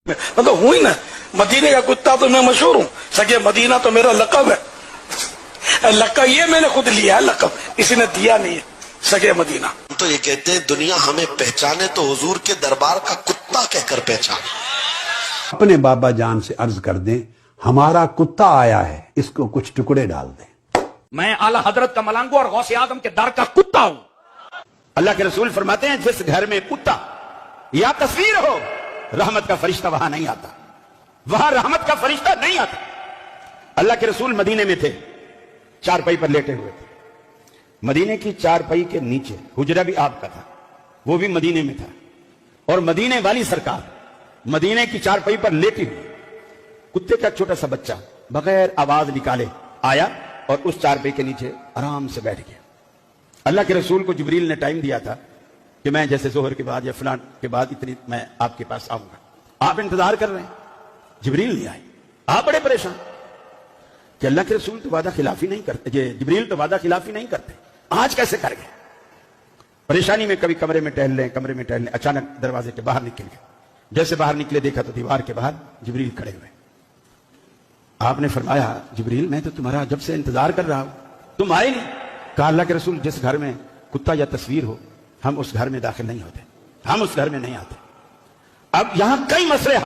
مطلب ہوں ہی نا مدینے کا کتا تو میں مشہور ہوں. سگے مدینہ تو میرا لقب ہے. لقب یہ میں نے خود لیا ہے, لقب کسی نے دیا نہیں ہے. سگے مدینہ تو یہ کہتے ہیں دنیا ہمیں پہچانے تو حضور کے دربار کا کتا کہہ کر پہچانے. اپنے بابا جان سے عرض کر دیں ہمارا کتا آیا ہے, اس کو کچھ ٹکڑے ڈال دیں. میں اعلیٰ حضرت کا ملنگو اور غوث اعظم کے در کا کتا ہوں. اللہ کے رسول فرماتے ہیں جس گھر میں کتا یا تصویر ہو رحمت کا فرشتہ وہاں نہیں آتا, وہاں رحمت کا فرشتہ نہیں آتا. اللہ کے رسول مدینے میں تھے, چارپائی پر لیٹے ہوئے تھے. مدینے کی چارپائی کے نیچے حجرہ بھی آپ کا تھا, وہ بھی مدینے میں تھا. اور مدینے والی سرکار مدینے کی چارپائی پر لیٹی ہوئی, کتے کا چھوٹا سا بچہ بغیر آواز نکالے آیا اور اس چارپائی کے نیچے آرام سے بیٹھ گیا. اللہ کے رسول کو جبریل نے ٹائم دیا تھا کہ میں جیسے ظہر کے بعد یا فلان کے بعد اتنی میں آپ کے پاس آؤں گا. آپ انتظار کر رہے ہیں, جبریل نہیں آئے. آپ بڑے پریشان کہ اللہ کے رسول تو وعدہ خلافی نہیں کرتے, جبریل تو وعدہ خلافی نہیں کرتے, آج کیسے کر گئے. پریشانی میں کبھی کمرے میں ٹہل لیں, اچانک دروازے کے باہر نکل گئے. جیسے باہر نکلے دیکھا تو دیوار کے باہر جبریل کھڑے ہوئے. آپ نے فرمایا جبریل میں تو تمہارا جب سے انتظار کر رہا ہوں, تم آئے نہیں. کہا اللہ کے رسول جس گھر میں کتا یا تصویر ہو ہم اس گھر میں داخل نہیں ہوتے, ہم اس گھر میں نہیں آتے. اب یہاں کئی مسئلے